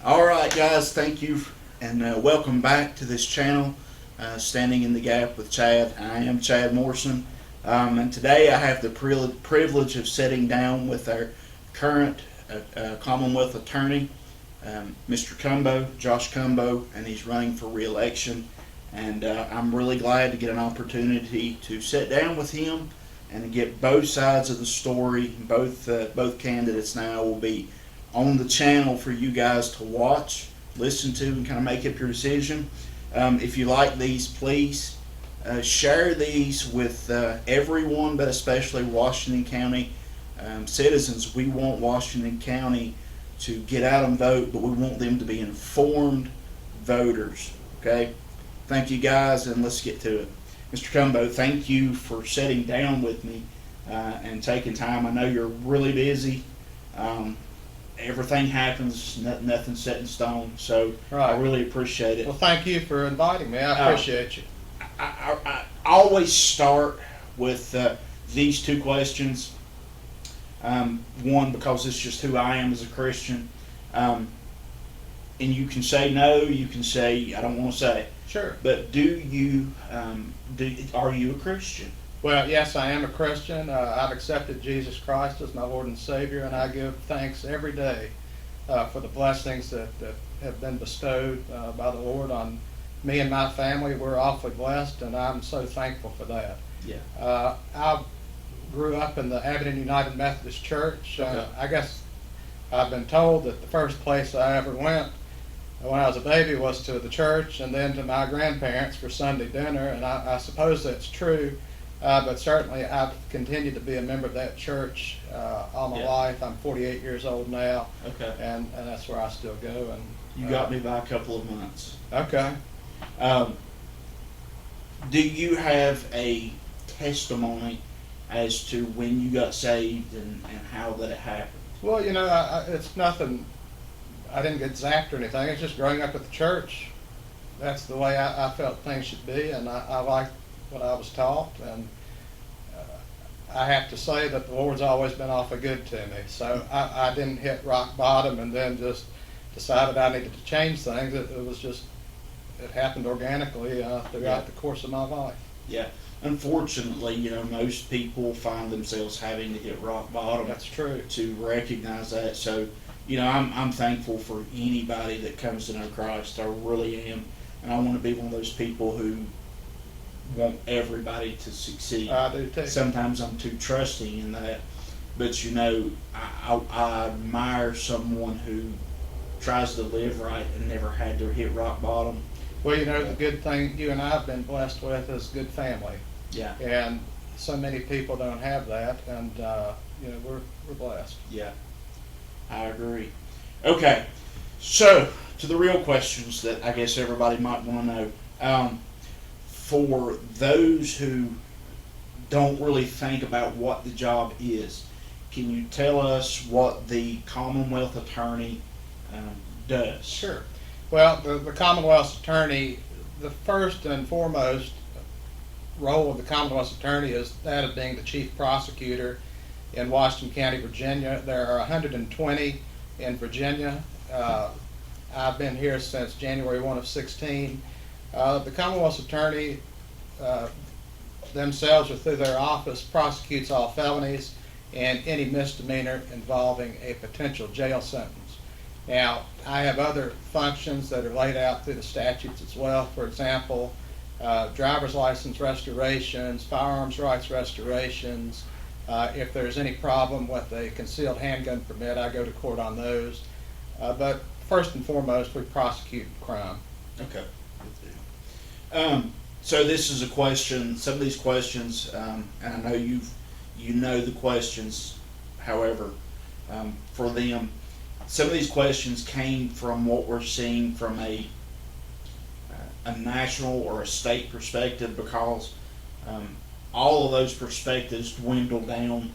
All right, guys, thank you and welcome back to this channel, Standing in the Gap with Chad. I am Chad Morrison, and today I have the privilege of sitting down with our current Commonwealth attorney, Mr. Cumbow, Josh Cumbow, and he's running for re-election. And I'm really glad to get an opportunity to sit down with him and to get both sides of the story. Both candidates now will be on the channel for you guys to watch, listen to, and kind of make up your decision. If you like these, please share these with everyone, but especially Washington County citizens. We want Washington County to get out and vote, but we want them to be informed voters. Okay? Thank you, guys, and let's get to it. Mr. Cumbow, thank you for sitting down with me and taking time. I know you're really busy. Everything happens, nothing's set in stone, so Right. I really appreciate it. Well, thank you for inviting me. I appreciate you. I always start with these two questions. One, because it's just who I am as a Christian. And you can say no, you can say, I don't want to say it. Sure. But are you a Christian? Well, yes, I am a Christian. I've accepted Jesus Christ as my Lord and Savior, and I give thanks every day for the blessings that have been bestowed by the Lord on me and my family. We're awfully blessed, and I'm so thankful for that. Yeah. I grew up in the Abingdon United Methodist Church. Okay. I guess I've been told that the first place I ever went when I was a baby was to the church and then to my grandparents for Sunday dinner, and I suppose that's true. But certainly I've continued to be a member of that church all my life. I'm 48 years old now. Okay. And that's where I still go. And You got me by a couple of months. Okay. Do you have a testimony as to when you got saved and how that it happened? Well, you know, it's nothing. I didn't get zapped or anything. It's just growing up at the church. That's the way I felt things should be, and I liked what I was taught, and I have to say that the Lord's always been awfully good to me. So I didn't hit rock bottom and then just decided I needed to change things. It happened organically throughout the course of my life. Yeah. Unfortunately, most people find themselves having to hit rock bottom. That's true. To recognize that. So, I'm thankful for anybody that comes to know Christ. I really am. And I want to be one of those people who want everybody to succeed. I do too. Sometimes I'm too trusting in that, but I admire someone who tries to live right and never had to hit rock bottom. Well, the good thing you and I have been blessed with is good family. Yeah. And so many people don't have that, and we're blessed. Yeah, I agree. Okay, so to the real questions that I guess everybody might want to know. For those who don't really think about what the job is, can you tell us what the Commonwealth attorney does? Sure. Well, the Commonwealth's attorney, the first and foremost role of the Commonwealth's attorney is that of being the chief prosecutor in Washington County, Virginia. There are 120 in Virginia. I've been here since January 1 of 16. The Commonwealth's attorney themselves or through their office prosecutes all felonies and any misdemeanor involving a potential jail sentence. Now, I have other functions that are laid out through the statutes as well. For example, driver's license restorations, firearms rights restorations. If there's any problem with a concealed handgun permit, I go to court on those. But first and foremost, we prosecute crime. Okay. So this is a question. Some of these questions, and I know you know the questions. However, for them, some of these questions came from what we're seeing from a national or a state perspective, because all of those perspectives dwindle down.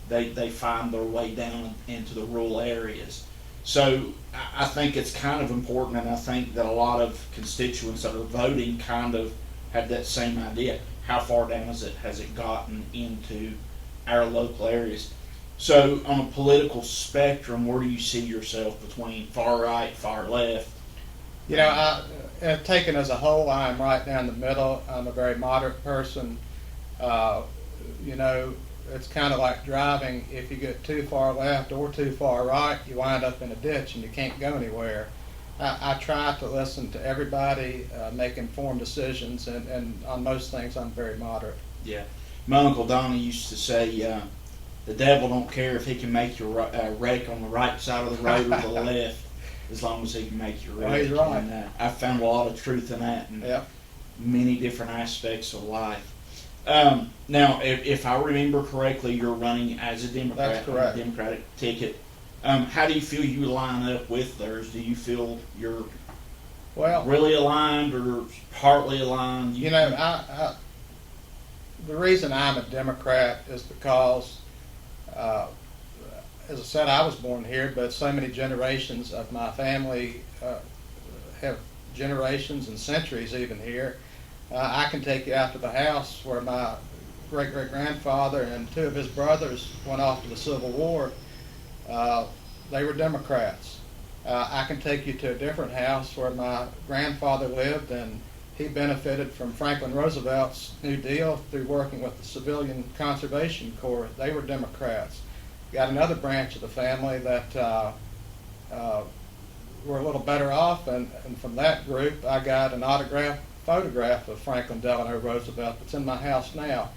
They find their way down into the rural areas. So I think it's kind of important, and I think that a lot of constituents that are voting kind of have that same idea. How far down has it gotten into our local areas? So, on a political spectrum, where do you see yourself between far right, far left? You know, taken as a whole, I'm right down the middle. I'm a very moderate person. Uh, you know, it's kind of like driving. If you get too far left or too far right, you wind up in a ditch and you can't go anywhere. I try to listen to everybody, make informed decisions, and on most things, I'm very moderate. Yeah. My Uncle Donnie used to say, the devil don't care if he can make you wreck on the right side of the road or the left, as long as he can make you wreck. Well, he's right. And I've found a lot of truth in that in Yep. many different aspects of life. Now, if I remember correctly, you're running as a Democrat. That's correct. On a Democratic ticket. How do you feel you line up with theirs? Do you feel you're really aligned or partly aligned? You know, the reason I'm a Democrat is because, as I said, I was born here, but so many generations of my family have generations and centuries even here. I can take you out to the house where my great-great-grandfather and two of his brothers went off to the Civil War. They were Democrats. I can take you to a different house where my grandfather lived, and he benefited from Franklin Roosevelt's New Deal through working with the Civilian Conservation Corps. They were Democrats. Got another branch of the family that were a little better off, and from that group I got an autographed photograph of Franklin Delano Roosevelt that's in my house now.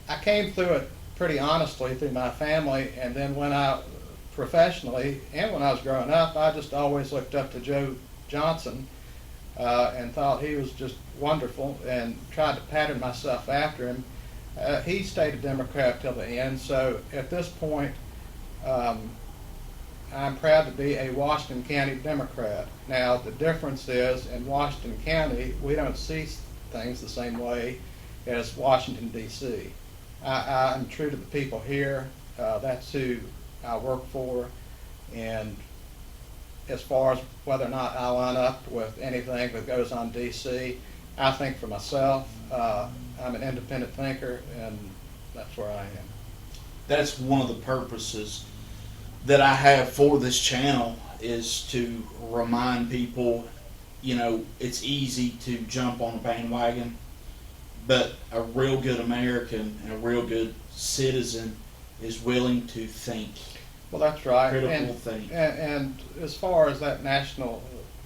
I came through it pretty honestly through my family, and then when I professionally and when I was growing up, I just always looked up to Joe Johnson and thought he was just wonderful and tried to pattern myself after him. He stayed a Democrat till the end, so at this point I'm proud to be a Washington County Democrat. Now the difference is in Washington County we don't see things the same way as Washington D.C. I'm true to the people here. That's who I work for, and as far as whether or not I line up with anything that goes on D.C., I think for myself. I'm an independent thinker, and that's where I am. That's one of the purposes that I have for this channel, is to remind people, you know, it's easy to jump on a bandwagon, but a real good American and a real good citizen is willing to think. Well, that's right. Critical think. And as far as that national,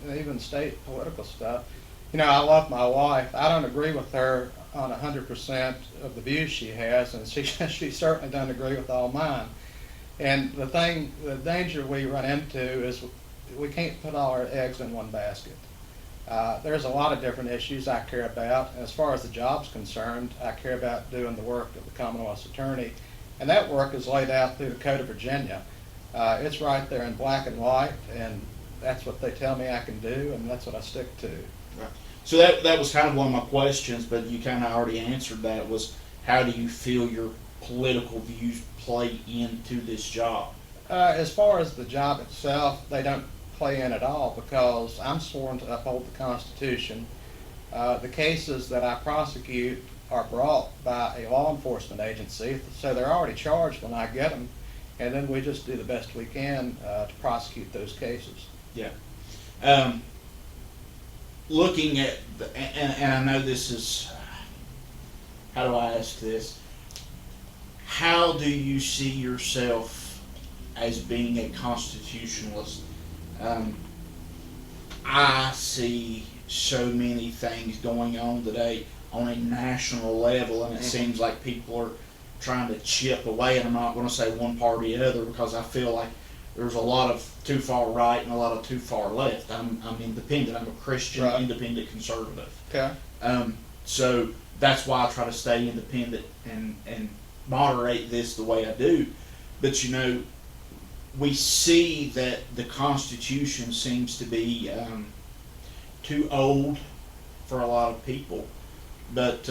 even state political stuff, you know, I love my wife. I don't agree with her on 100% of the views she has, and she certainly doesn't agree with all mine. And the danger we run into is we can't put all our eggs in one basket. There's a lot of different issues I care about. As far as the job's concerned, I care about doing the work of the Commonwealth's attorney, and that work is laid out through the Code of Virginia. It's right there in black and white, and that's what they tell me I can do, and that's what I stick to. Right. So that was kind of one of my questions, but you kind of already answered that, was how do you feel your political views play into this job? As far as the job itself, they don't play in at all, because I'm sworn to uphold the Constitution. The cases that I prosecute are brought by a law enforcement agency, so they're already charged when I get them, and then we just do the best we can to prosecute those cases. Yeah. Looking at, and I know this is, how do I ask this? How do you see yourself as being a constitutionalist? I see so many things going on today on a national level, and it seems like people are trying to chip away, and I'm not going to say one party or the other, because I feel like there's a lot of too far right and a lot of too far left. I'm independent. I'm a Christian, right. Independent conservative. Okay. So that's why I try to stay independent and moderate this the way I do. But you know, we see that the Constitution seems to be too old for a lot of people, but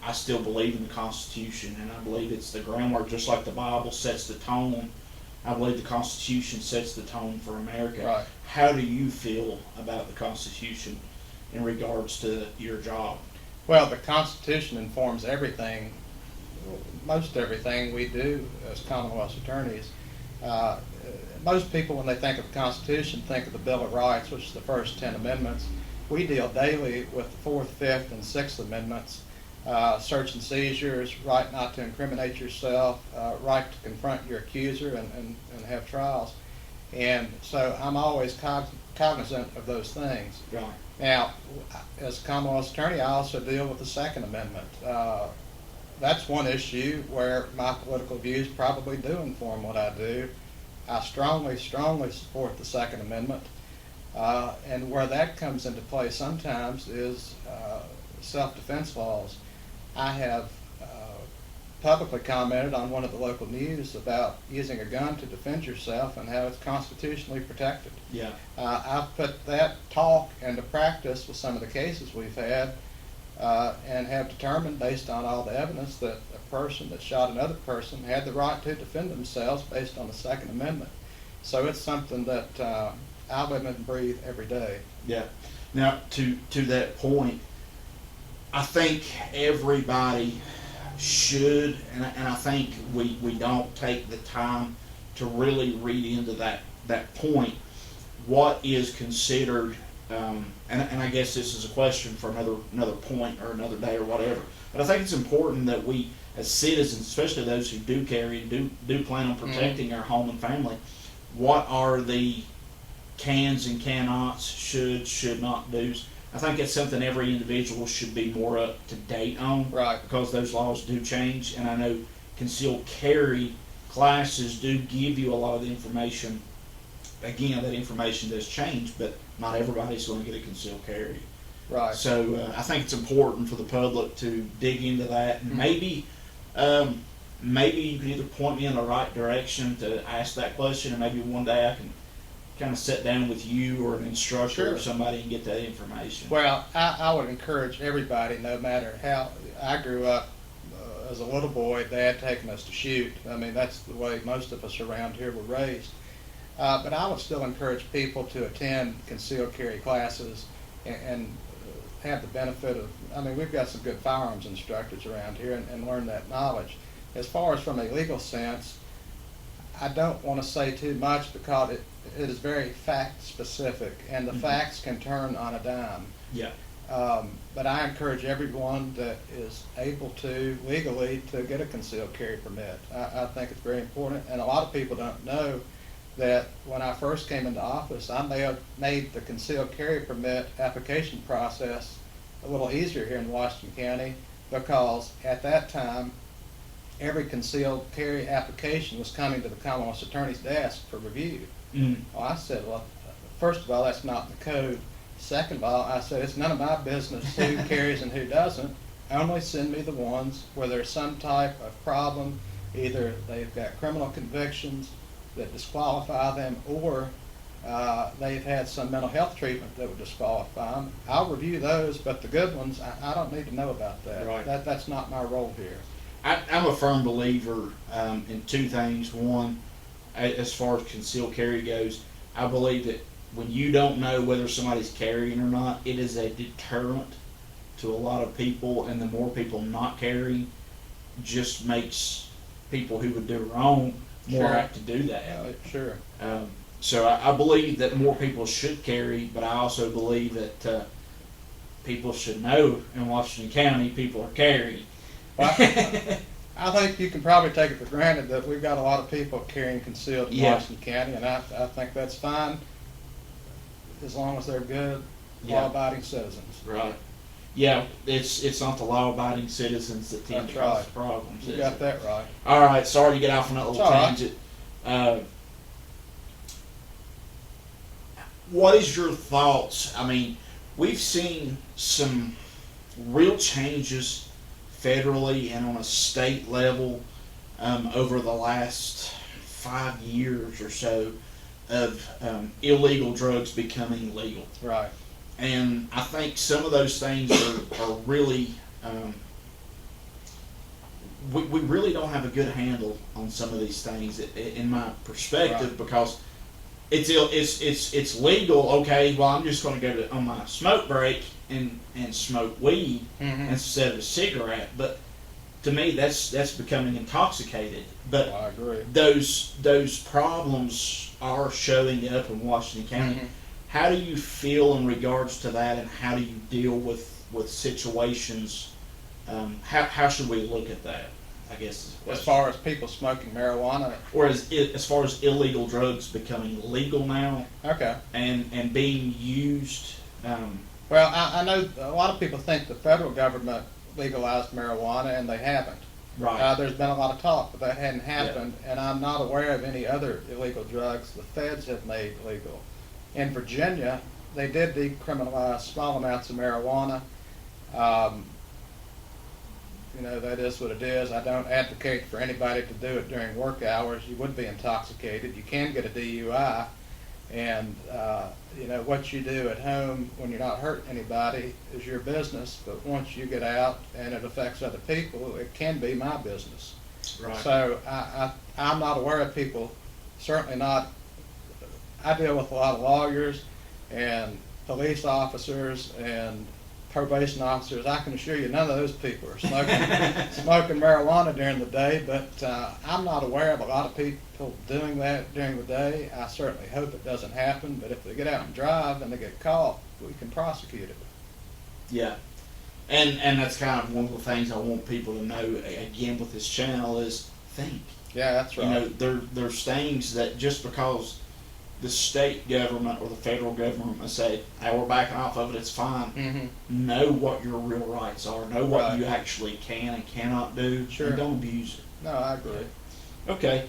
I still believe in the Constitution, and I believe it's the groundwork, just like the Bible sets the tone. I believe the Constitution sets the tone for America. Right. How do you feel about the Constitution in regards to your job? Well, the Constitution informs everything most everything we do as Commonwealth attorneys. Uh, Most people, when they think of the Constitution, think of the Bill of Rights, which is the first 10 amendments. We deal daily with the 4th, 5th, and 6th amendments. Search and seizures, right not to incriminate yourself, right to confront your accuser and have trials. And so I'm always cognizant of those things. Right. Now, as a Commonwealth attorney, I also deal with the Second Amendment. That's one issue where my political views probably do inform what I do. I strongly support the Second Amendment. And where that comes into play sometimes is self-defense laws. I have publicly commented on one of the local news about using a gun to defend yourself and how it's constitutionally protected. Yeah. I've put that talk into practice with some of the cases we've had, and have determined, based on all the evidence, that a person that shot another person had the right to defend themselves based on the Second Amendment. So it's something that I live and breathe every day. Yeah. Now, to that point, I think everybody should, and I think we don't take the time to really read into that point, what is considered, and I guess this is a question for another point or another day or whatever, but I think it's important that we, as citizens, especially those who do carry and do plan on protecting our home and family, what are the cans and cannots, should not do's. I think it's something every individual should be more up to date on. Right. Because those laws do change, and I know concealed carry classes do give you a lot of the information. Again, that information does change, but not everybody's going to get a concealed carry. Right. So I think it's important for the public to dig into that, and maybe you can either point me in the right direction to ask that question, and maybe one day I can kind of sit down with you or an instructor Sure. or somebody and get that information. Well, I would encourage everybody, no matter how. I grew up as a little boy, Dad taking us to shoot. I mean, that's the way most of us around here were raised. But I would still encourage people to attend concealed carry classes and have the benefit of, I mean, we've got some good firearms instructors around here, and learn that knowledge. As far as from a legal sense, I don't want to say too much because it is very fact specific, and the facts can turn on a dime. Yeah. But I encourage everyone that is able to legally to get a concealed carry permit. I think it's very important, and a lot of people don't know that when I first came into office, I made the concealed carry permit application process a little easier here in Washington County, because at that time, every concealed carry application was coming to the Commonwealth Attorney's desk for review. Well, I said, well, first of all, that's not in the code. Second of all, I said, it's none of my business who carries and who doesn't. Only send me the ones where there's some type of problem. Either they've got criminal convictions that disqualify them, or they've had some mental health treatment that would disqualify them. I'll review those, but the good ones, I don't need to know about that. Right. That's not my role here. I'm a firm believer in two things. One, as far as concealed carry goes, I believe that when you don't know whether somebody's carrying or not, it is a deterrent to a lot of people, and the more people not carrying just makes people who would do wrong more Sure. apt to do that. Sure. So I believe that more people should carry, but I also believe that people should know in Washington County people are carrying. Well, I think you can probably take it for granted that we've got a lot of people carrying concealed in Yeah. Washington County, and I think that's fine as long as they're good, Yeah. law-abiding citizens. Right. Yeah, it's not the law-abiding citizens that tend to That's cause right. problems. You is got it? that right. All right, sorry to get off on that little It's all right. tangent. What is your thoughts? I mean, we've seen some real changes federally and on a state level over the last 5 years or so of illegal drugs becoming legal. Right. And I think some of those things are really, we really don't have a good handle on some of these things in my perspective, Right. because it's legal. Okay, well, I'm just going to go on my smoke break and smoke weed Mhm. instead of a cigarette. But to me, that's becoming intoxicated. But I agree. those problems are showing up in Washington County. Mhm. How do you feel in regards to that, and how do you deal with situations? How should we look at that, I guess is the As question. far as people smoking marijuana, Or as far as illegal drugs becoming legal now okay. and being used. Well, I know a lot of people think the federal government legalized marijuana, and they haven't. Right. There's been a lot of talk, but that hadn't happened, and I'm not aware of any other illegal drugs the feds have made legal. In Virginia, they did decriminalize small amounts of marijuana. You know, that is what it is. I don't advocate for anybody to do it during work hours. You would be intoxicated. You can get a DUI. And, you know, what you do at home when you're not hurting anybody is your business. But once you get out and it affects other people, it can be my business. Right. So I'm not aware of people, certainly not. I deal with a lot of lawyers and police officers and probation officers. I can assure you none of those people are smoking marijuana during the day, but I'm not aware of a lot of people doing that during the day. I certainly hope it doesn't happen, but if they get out and drive and they get caught, we can prosecute it. Yeah. And that's kind of one of the things I want people to know, again, with this channel is think. Yeah, that's right. You know, there's things that just because the state government or the federal government may say, hey, we're backing off of it, it's fine. Mm-hmm. Know what your real rights are. Know what Right. you actually can and cannot do. Sure. And don't abuse it. No, I agree. Okay.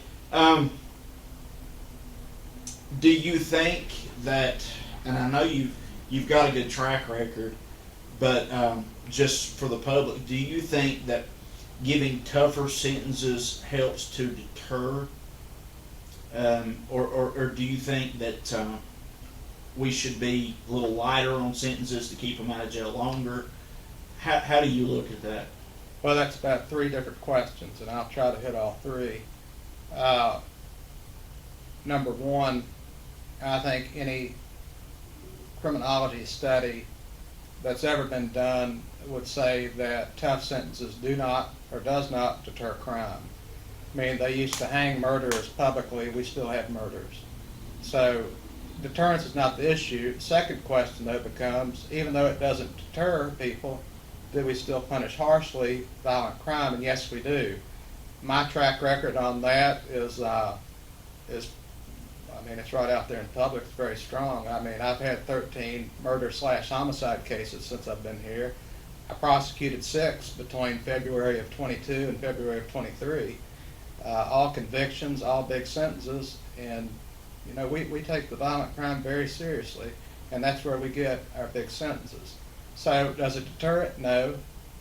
Do you think that, and I know you've got a good track record, but just for the public, do you think that giving tougher sentences helps to deter? Or do you think that we should be a little lighter on sentences to keep them out of jail longer? How do you look at that? Well, that's about three different questions, and I'll try to hit all three. Number one, I think any criminology study that's ever been done would say that tough sentences do not or does not deter crime. I mean, they used to hang murderers publicly. We still have murderers. So deterrence is not the issue. Second question, though, becomes, even though it doesn't deter people, do we still punish harshly violent crime? And yes, we do. My track record on that is I mean, it's right out there in public. It's very strong. I mean, I've had 13 murder/homicide cases since I've been here. I prosecuted 6 between February of 22 and February of 23. All convictions, all big sentences, and you know, we take the violent crime very seriously, and that's where we get our big sentences. So does it deter it? No.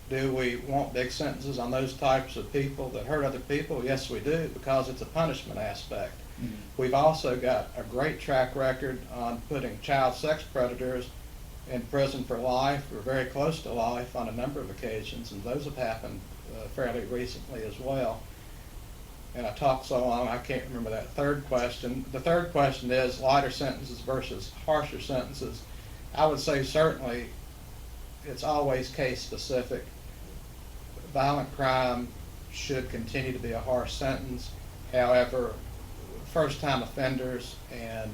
Do we want big sentences on those types of people that hurt other people? Yes, we do, because it's a punishment aspect. Mm-hmm. We've also got a great track record on putting child sex predators in prison for life or very close to life on a number of occasions, and those have happened fairly recently as well. And I talked so long I can't remember that third question. The third question is lighter sentences versus harsher sentences. I would say certainly it's always case specific. Violent crime should continue to be a harsh sentence. However, first time offenders and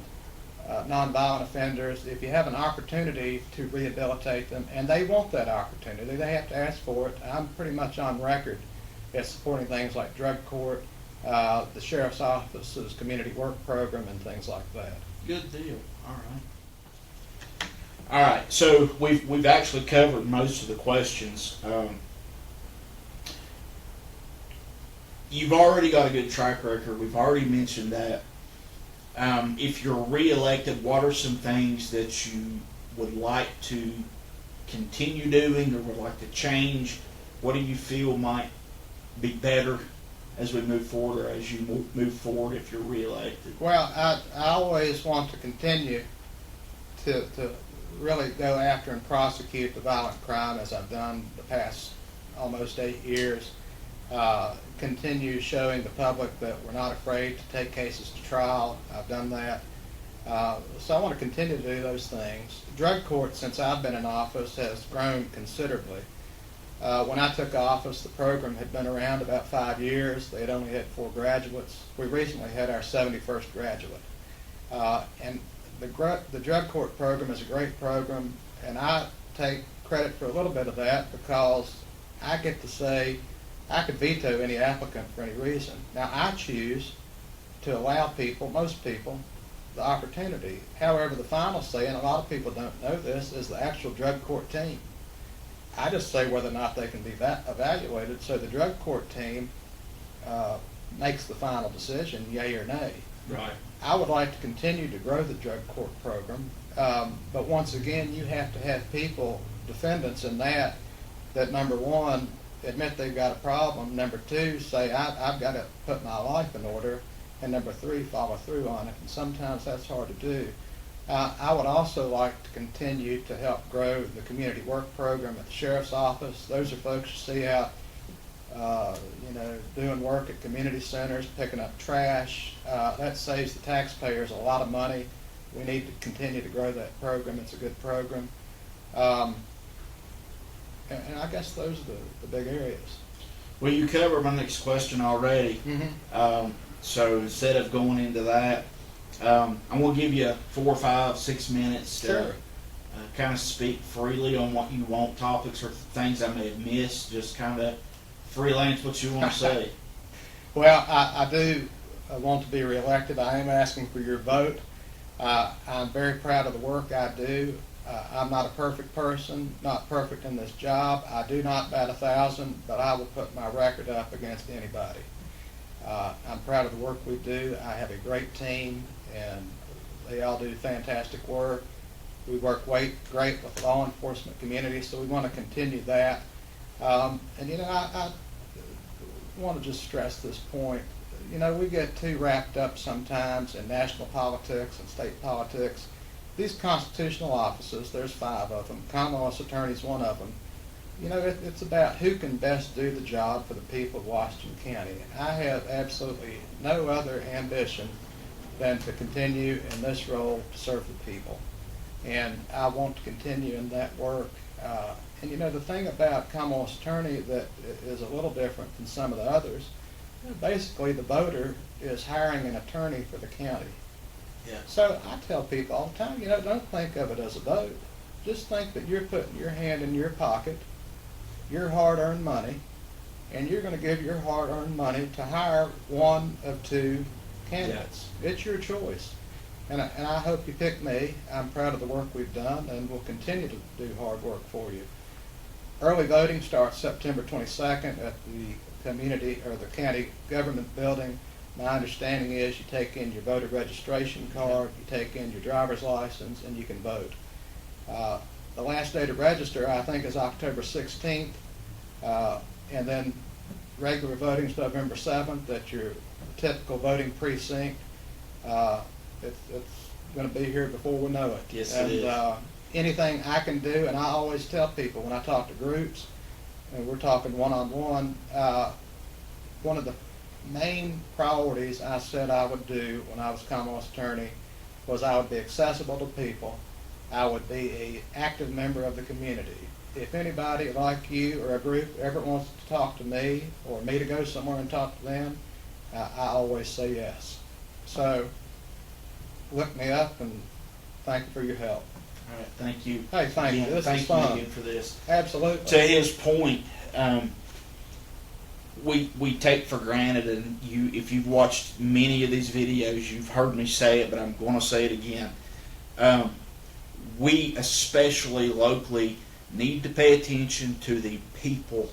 nonviolent offenders, if you have an opportunity to rehabilitate them, and they want that opportunity, they have to ask for it. I'm pretty much on record as supporting things like drug court, the sheriff's office's community work program, and things like that. Good deal. All right. All right. So we've actually covered most of the questions. You've already got a good track record. We've already mentioned that. If you're reelected, what are some things that you would like to continue doing or would like to change? What do you feel might be better as we move forward, or as you move forward if you're reelected? Well, I always want to continue to really go after and prosecute the violent crime as I've done the past almost 8 years. Continue showing the public that we're not afraid to take cases to trial. I've done that. So I want to continue to do those things. Drug court, since I've been in office, has grown considerably. When I took office, the program had been around about 5 years. They had only had 4 graduates. We recently had our 71st graduate. And the drug court program is a great program, and I take credit for a little bit of that because I get to say I could veto any applicant for any reason. Now, I choose to allow people, most people, the opportunity. However, the final say, and a lot of people don't know this, is the actual drug court team. I just say whether or not they can be evaluated, so the drug court team makes the final decision, yay or nay. Right. I would like to continue to grow the drug court program, but once again, you have to have people, defendants in that number one, admit they've got a problem, number two, say I've got to put my life in order, and number three, follow through on it, and sometimes that's hard to do. I would also like to continue to help grow the community work program at the sheriff's office. Those are folks you see out doing work at community centers, picking up trash. That saves the taxpayers a lot of money. We need to continue to grow that program. It's a good program. And I guess those are the big areas. Well, you covered my next question already. Mm-hmm. So instead of going into that, I'm going to give you 4, 5, 6 minutes to kind of speak freely on what you want, topics or things I may have missed. Just kind of freelance what you want to say. Well, I do want to be reelected. I am asking for your vote. I'm very proud of the work I do. I'm not a perfect person, not perfect in this job. I do not bat 1,000, but I will put my record up against anybody. I'm proud of the work we do. I have a great team, and they all do fantastic work. We work great with the law enforcement community, so we want to continue that. I want to just stress this point. We get too wrapped up sometimes in national politics and state politics. These constitutional offices, there's 5 of them. Commonwealth's attorney is one of them. It's about who can best do the job for the people of Washington County. I have absolutely no other ambition than to continue in this role to serve the people. And I want to continue in that work. The thing about Commonwealth's attorney that is a little different than some of the others, basically the voter is hiring an attorney for the county. Yeah. So I tell people all the time, don't think of it as a vote. Just think that you're putting your hand in your pocket, your hard-earned money, and you're going to give your hard-earned money to hire one of 2 candidates. Yeah. It's your choice. And I hope you pick me. I'm proud of the work we've done, and we'll continue to do hard work for you. Early voting starts September 22nd at the the county government building. My understanding is you take in your voter registration card, you take in your driver's license, and you can vote. The last day to register, I think, is October 16th, and then regular voting is November 7th at your typical voting precinct. It's going to be here before we know it. Yes, and, it is. Anything I can do, and I always tell people when I talk to groups, and we're talking one-on-one, one of the main priorities I said I would do when I was Commonwealth's attorney was I would be accessible to people. I would be an active member of the community. If anybody like you or a group ever wants to talk to me or me to go somewhere and talk to them, I always say yes. So look me up, and thank you for your help. All right, thank you. Hey, thank you. This thank is fun. you again for this. Absolutely. To his point, we take for granted, and if you've watched many of these videos, you've heard me say it, but I'm going to say it again. We, especially locally, need to pay attention to the people,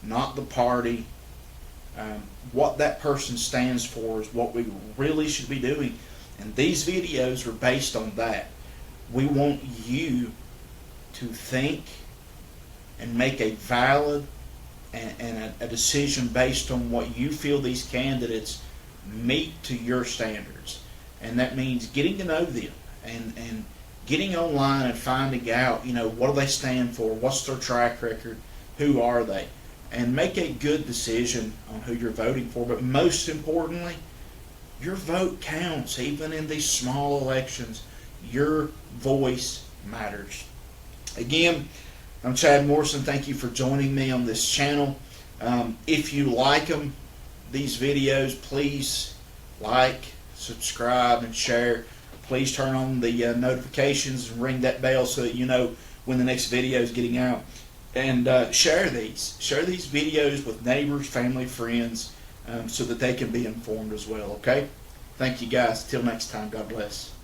not the party. What that person stands for is what we really should be doing. And these videos are based on that. We want you to think and make a valid and a decision based on what you feel these candidates meet to your standards. And that means getting to know them and getting online and finding out, what do they stand for, what's their track record, who are they, and make a good decision on who you're voting for. But most importantly, your vote counts. Even in these small elections, your voice matters. Again, I'm Chad Morrison. Thank you for joining me on this channel. If you like these videos, please like, subscribe, and share. Please turn on the notifications and ring that bell so that you know when the next video is getting out. And share these videos with neighbors, family, friends, so that they can be informed as well. Okay? Thank you guys. Till next time, God bless.